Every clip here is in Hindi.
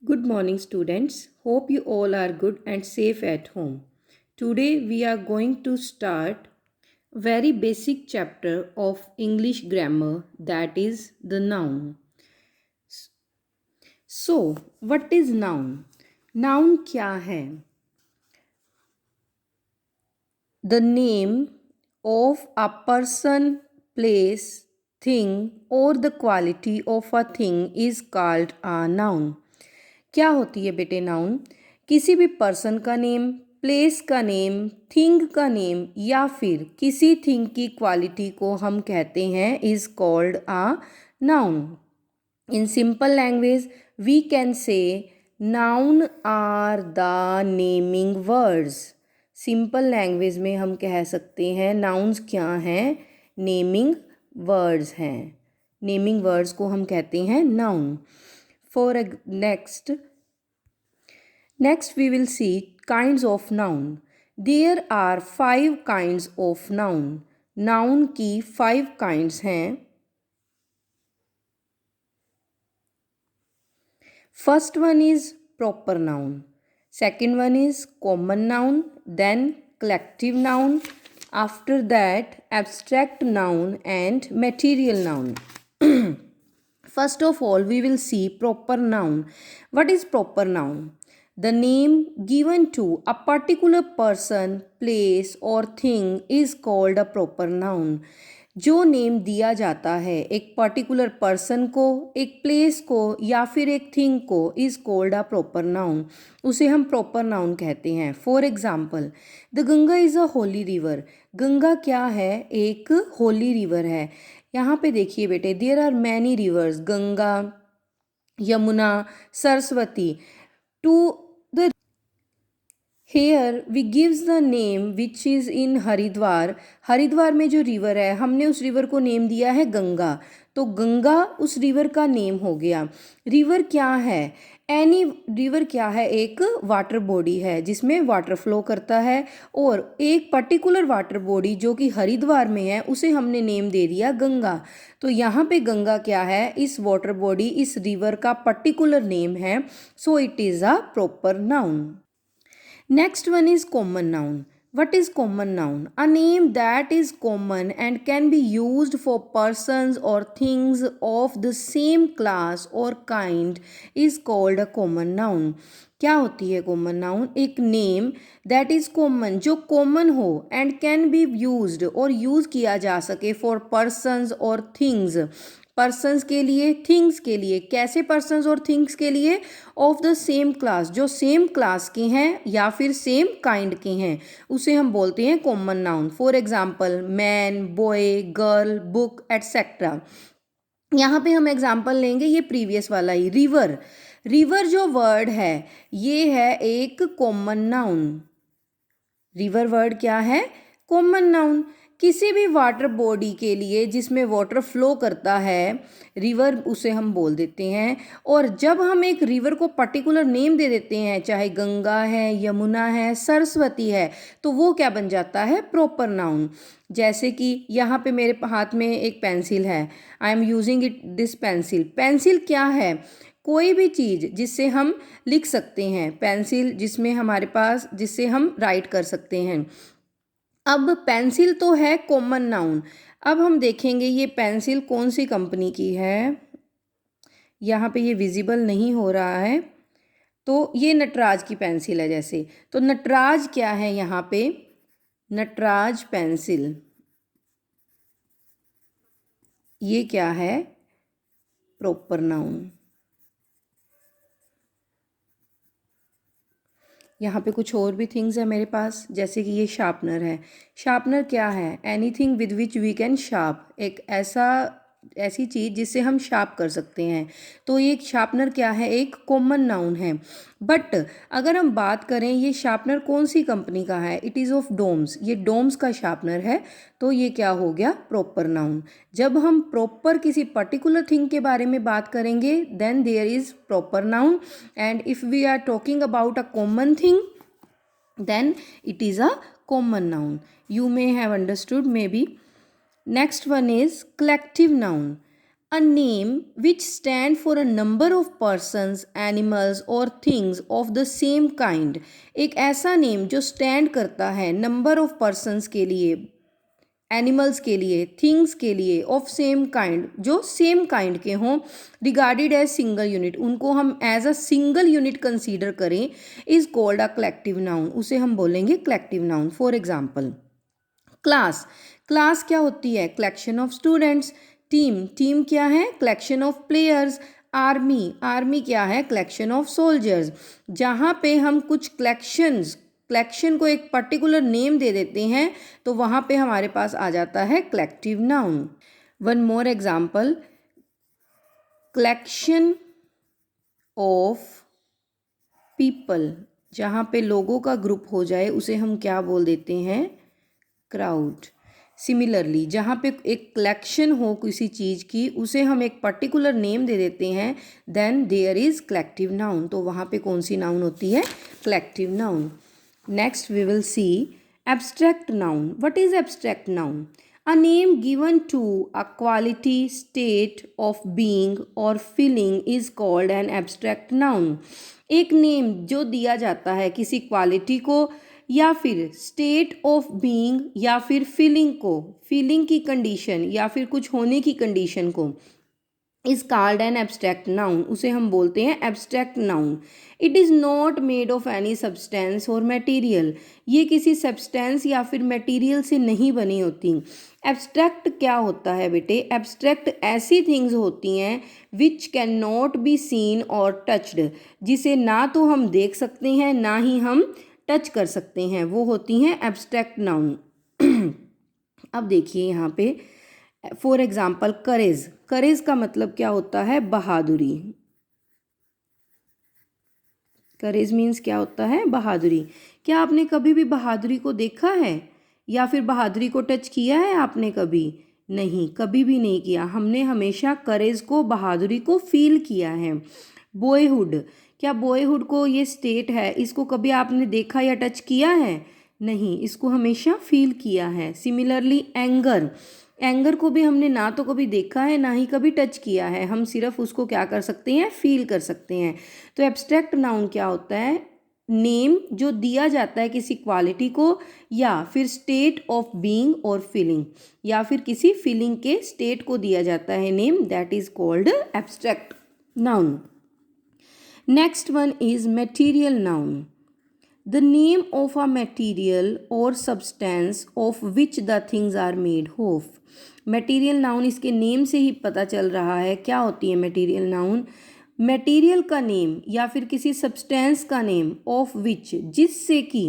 Good morning, students. Hope you all are good and safe at home. Today we are going to start very basic chapter of English grammar, that is the noun. So, what is noun? Noun क्या है? The name of a person, place, thing or the quality of a thing is called a noun. क्या होती है बेटे नाउन? किसी भी पर्सन का नेम, प्लेस का नेम, थिंग का नेम या फिर किसी थिंग की क्वालिटी को हम कहते हैं is called a noun. In simple language we can say noun are the naming words. Simple language में हम कह सकते हैं नाउन्स क्या हैं? नेमिंग वर्ड्स हैं. नेमिंग वर्ड्स को हम कहते हैं noun. For next we will see kinds of noun. There are 5 kinds of noun. Noun की 5 kinds हैं. First one is proper noun. Second one is common noun. Then collective noun. After that abstract noun and material noun. First of all, we will see proper noun. What is proper noun? The name given to a particular person, place or thing is called a proper noun. जो नेम दिया जाता है एक पर्टिकुलर पर्सन को, एक प्लेस को या फिर एक थिंग को is called a proper noun. उसे हम प्रॉपर नाउन कहते हैं. For example, the Ganga is a Holi river. Ganga क्या है? एक होली रिवर है. यहाँ पे देखिए बेटे, there are many rivers, Ganga, Yamuna, Saraswati. To the here we gives the name which is in Haridwar. Haridwar में जो रिवर है हमने उस रिवर को नेम दिया है गंगा. तो गंगा उस रिवर का नेम हो गया. रिवर क्या है? एनी रिवर क्या है? एक वाटर बॉडी है जिसमें वाटर फ्लो करता है. और एक पर्टिकुलर वाटर बॉडी जो कि हरिद्वार में है उसे हमने नेम दे दिया गंगा. तो यहाँ पे गंगा क्या है? इस वाटर बॉडी, इस रिवर का पर्टिकुलर नेम है. So it is a proper noun. Next one is common noun. What is common noun? A name that is common and can be used for persons or things of the same class or kind is called a common noun. क्या होती है कॉमन नाउन? एक नेम दैट इज कॉमन, जो कॉमन हो एंड कैन बी यूज्ड और यूज किया जा सके फॉर पर्सन्स और थिंग्स. पर्सन्स के लिए, थिंग्स के लिए. कैसे पर्सन्स और थिंग्स के लिए? ऑफ द सेम क्लास, जो सेम क्लास के हैं या फिर सेम काइंड के हैं उसे हम बोलते हैं common noun. For example, man, boy, girl, book etcetera. यहाँ पे हम एग्जाम्पल लेंगे ये प्रीवियस वाला ही. रिवर. रिवर जो वर्ड है ये है एक कॉमन नाउन. रिवर वर्ड क्या है? Common noun. किसी भी वाटर बॉडी के लिए जिसमें वाटर फ्लो करता है रिवर, उसे हम बोल देते हैं. और जब हम एक रिवर को पर्टिकुलर नेम दे देते हैं, चाहे गंगा है, यमुना है, सरस्वती है, तो वो क्या बन जाता है? Proper noun. जैसे कि यहाँ पे मेरे हाथ में एक पेंसिल है. I am using it this pencil. Pencil क्या है? कोई भी चीज़ जिससे हम लिख सकते हैं. पेंसिल जिसमें हमारे पास, जिससे हम राइट कर सकते हैं. अब पेंसिल तो है कॉमन नाउन. अब हम देखेंगे ये पेंसिल कौन सी कंपनी की है. यहाँ पे ये विजिबल नहीं हो रहा है. तो ये नटराज की पेंसिल है जैसे. तो नटराज क्या है यहाँ पे? नटराज पेंसिल. ये क्या है? Proper noun. यहाँ पे कुछ और भी थिंग्स है मेरे पास, जैसे कि ये शार्पनर है. शार्पनर क्या है? Anything with which we can sharp. एक ऐसी चीज़ जिससे हम शार्प कर सकते हैं. तो ये शार्पनर क्या है? एक कॉमन नाउन है. बट अगर हम बात करें ये शार्पनर कौन सी कंपनी का है, इट इज़ ऑफ डोम्स. ये डोम्स का शार्पनर है. तो ये क्या हो गया? Proper noun. जब हम प्रॉपर किसी पर्टिकुलर थिंग के बारे में बात करेंगे then there is proper noun. And if we are talking about a common thing then it is a common noun. You may have understood maybe. Next one is collective noun. A name which stand for a number of persons, animals or things of the same kind. एक ऐसा नेम जो स्टैंड करता है नंबर ऑफ पर्सन्स के लिए, एनिमल्स के लिए, थिंग्स के लिए, ऑफ सेम काइंड, जो सेम काइंड के हों, रिगार्डेड एज सिंगल यूनिट, उनको हम as a single unit consider करें, is called a collective noun, उसे हम बोलेंगे collective noun. For example class. Class क्या होती है? Collection of students. Team. Team क्या है? Collection of players. Army. Army क्या है? Collection of soldiers. जहाँ पे हम कुछ कलेक्शन को एक पर्टिकुलर नेम दे देते हैं तो वहाँ पे हमारे पास आ जाता है collective noun. One more example, collection of people. जहाँ पे लोगों का ग्रुप हो जाए उसे हम क्या बोल देते हैं? क्राउड. सिमिलरली जहाँ पे एक कलेक्शन हो किसी चीज़ की, उसे हम एक पर्टिकुलर नेम दे देते हैं, then there is collective noun. तो वहाँ पे कौन सी नाउन होती है? Collective noun. Next we will see abstract noun. What is abstract noun? A name given to a quality, state of being or feeling is called an abstract noun. एक नेम जो दिया जाता है किसी क्वालिटी को या फिर स्टेट ऑफ बीइंग या फिर फीलिंग को, फीलिंग की कंडीशन या फिर कुछ होने की कंडीशन को, is called an abstract noun, उसे हम बोलते हैं abstract noun. It is not made of any substance और मटेरियल. ये किसी सब्सटेंस या फिर मटेरियल से नहीं बनी होती. एब्स्ट्रैक्ट क्या होता है बेटे? एब्स्ट्रैक्ट ऐसी थिंग्स होती हैं विच कैन नॉट बी सीन और टच्ड, जिसे ना तो हम देख सकते हैं ना ही हम टच कर सकते हैं, वो होती हैं एब्स्ट्रैक्ट नाउन. अब देखिए यहाँ पे फॉर एग्जाम्पल करेज. करेज का मतलब क्या होता है? बहादुरी. करेज मीन्स क्या होता है? बहादुरी. क्या आपने कभी भी बहादुरी को देखा है या फिर बहादुरी को टच किया है आपने कभी? नहीं, कभी भी नहीं किया. हमने हमेशा करेज को, बहादुरी को फील किया है. बॉयहुड. क्या बॉयहुड को, ये स्टेट है, इसको कभी आपने देखा या टच किया है? नहीं, इसको हमेशा फील किया है. Similarly anger. एंगर को भी हमने ना तो कभी देखा है ना ही कभी टच किया है, हम सिर्फ उसको क्या कर सकते हैं? फील कर सकते हैं. तो एब्स्ट्रैक्ट नाउन क्या होता है? नेम जो दिया जाता है किसी क्वालिटी को या फिर स्टेट ऑफ बीइंग और फीलिंग, या फिर किसी फीलिंग के स्टेट को दिया जाता है name, that is called abstract noun. Next one is material noun. The name of a material or substance of which the things are made of. Material noun इसके नेम से ही पता चल रहा है क्या होती है material noun. मटेरियल का नेम या फिर किसी सब्सटेंस का नेम, ऑफ विच जिससे कि,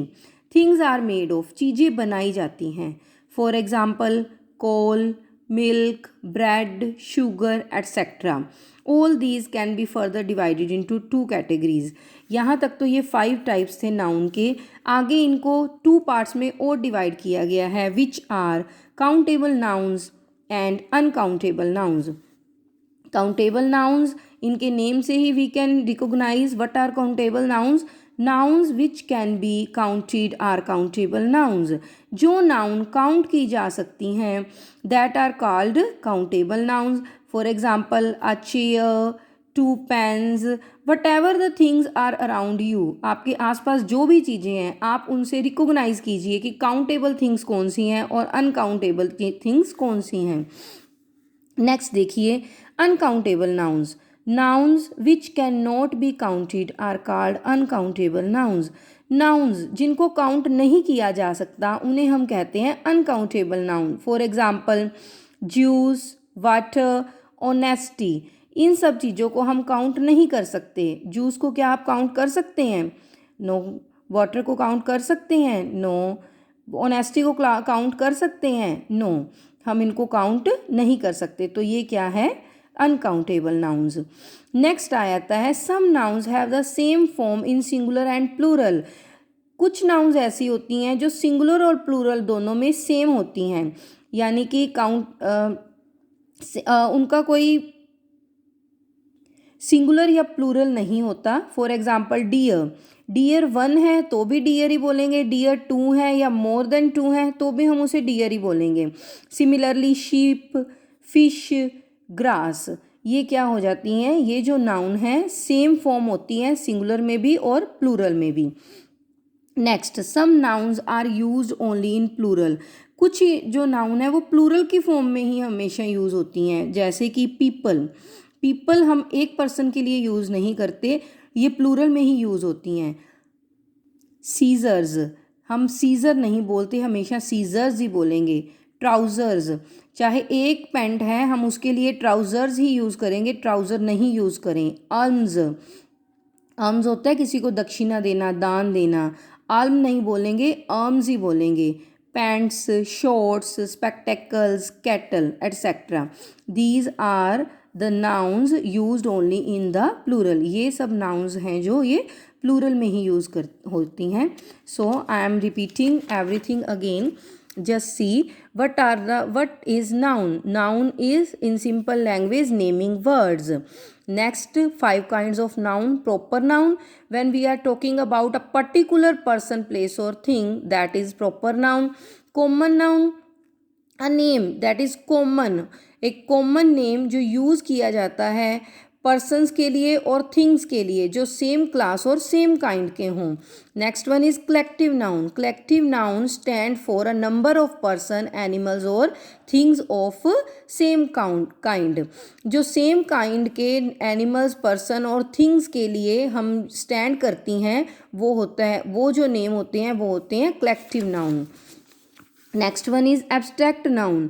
थिंग्स आर मेड ऑफ चीज़ें बनाई जाती हैं. For example coal, milk, bread, sugar etcetera. All these can be further divided into 2 categories. यहाँ तक तो ये 5 टाइप्स थे नाउन के. आगे इनको 2 पार्ट्स में और डिवाइड किया गया है, which are countable nouns and uncountable nouns. Countable nouns, इनके नेम से ही we can recognise what are countable nouns. Nouns which can be counted are countable nouns. जो नाउन काउंट की जा सकती हैं that are called countable nouns. For example a chair, 2 pens, whatever the things are around you. आपके आसपास जो भी चीज़ें हैं आप उनसे रिकोगनाइज कीजिए कि काउंटेबल थिंग्स कौन सी हैं और अनकाउंटेबल थिंग्स कौन सी हैं. नेक्स्ट देखिए uncountable nouns. Nouns which can not be counted are called uncountable nouns. Nouns जिनको काउंट नहीं किया जा सकता उन्हें हम कहते हैं uncountable noun. For example juice, water, honesty. इन सब चीज़ों को हम काउंट नहीं कर सकते. जूस को क्या आप काउंट कर सकते हैं? नो. वाटर को काउंट कर सकते हैं? नो. ऑनेस्टी को काउंट कर सकते हैं? नो. हम इनको काउंट नहीं कर सकते. तो ये क्या है? Uncountable nouns. नेक्स्ट आ जाता है some nouns have the same form in singular and plural. कुछ नाउन्स ऐसी होती हैं जो सिंगुलर और प्लूरल दोनों में सेम होती हैं, यानी कि उनका कोई सिंगुलर या प्लूरल नहीं होता. For example dear. डियर 1 है तो भी डियर ही बोलेंगे. डियर 2 है या मोर देन 2 है तो भी हम उसे डियर ही बोलेंगे. सिमिलरली शीप, फिश, ग्रास, ये क्या हो जाती हैं, ये जो नाउन है सेम फॉर्म होती हैं सिंगुलर में भी और प्लूरल में भी। Next, some nouns are use only in plural, कुछ जो नाउन है वो प्लूरल की फॉर्म में ही हमेशा यूज़ होती हैं, जैसे कि पीपल, पीपल हम एक पर्सन के लिए यूज़ नहीं करते, ये प्लूरल में ही यूज़ होती हैं। सीजर्स, हम सीज़र नहीं बोलते, हमेशा सीजर्स ही बोलेंगे। ट्राउज़र्स, चाहे एक पैंट है हम उसके लिए ट्राउज़र्स ही यूज़ करेंगे, ट्राउज़र नहीं यूज़ करें। आर्म्स, आर्म्स होता है किसी को दक्षिणा देना, दान देना, आर्म नहीं बोलेंगे, आर्म्स ही बोलेंगे। Pants, shorts, spectacles, cattle etcetera, these are the nouns used only in the plural, ये सब नाउन्स हैं जो ये प्लूरल में ही यूज़ कर होती हैं। So I am repeating everything again, just see what is noun is in simple language naming words. Next, 5 kinds of noun. Proper noun, when we are talking about a particular person, place or thing, that is proper noun. Common noun, a name that is common, एक कॉमन नेम जो यूज़ किया जाता है पर्सन्स के लिए और थिंग्स के लिए जो सेम क्लास और सेम काइंड के हों। Next one is collective noun, collective noun stand for a number of person, animals और थिंग्स ऑफ सेम काइंड, जो सेम काइंड के एनिमल्स, पर्सन और थिंग्स के लिए हम स्टैंड करती हैं, वो होता है, वो जो नेम होते हैं वो होते हैं collective noun. Next one is abstract noun,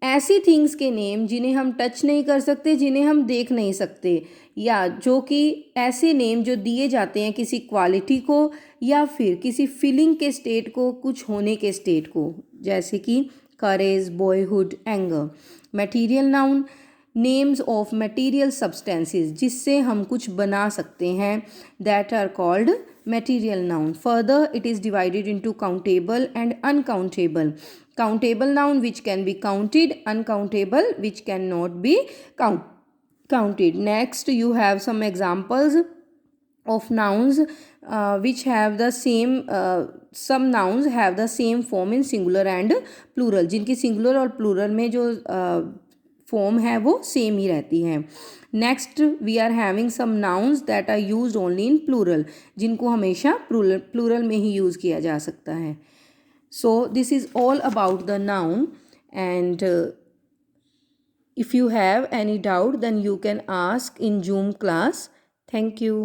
ऐसी थिंग्स के नेम जिन्हें हम टच नहीं कर सकते, जिन्हें हम देख नहीं सकते, या जो कि ऐसे नेम जो दिए जाते हैं किसी क्वालिटी को या फिर किसी फीलिंग के स्टेट को, कुछ होने के स्टेट को, जैसे कि courage, boyhood, anger. Material noun, names of material substances, जिससे हम कुछ बना सकते हैं, that are called material noun. Further it is divided into countable and uncountable. Countable noun which can be counted, uncountable which cannot be counted. Next, you have some examples of nouns which have the same, some nouns have the same form in singular and plural, जिनकी singular और plural में जो form है वो same ही रहती है। Next, we are having some nouns that are used only in plural, जिनको हमेशा प्लूरल में ही यूज़ किया जा सकता है। So this is all about the noun, and if you have any doubt then you can ask in Zoom class. Thank you.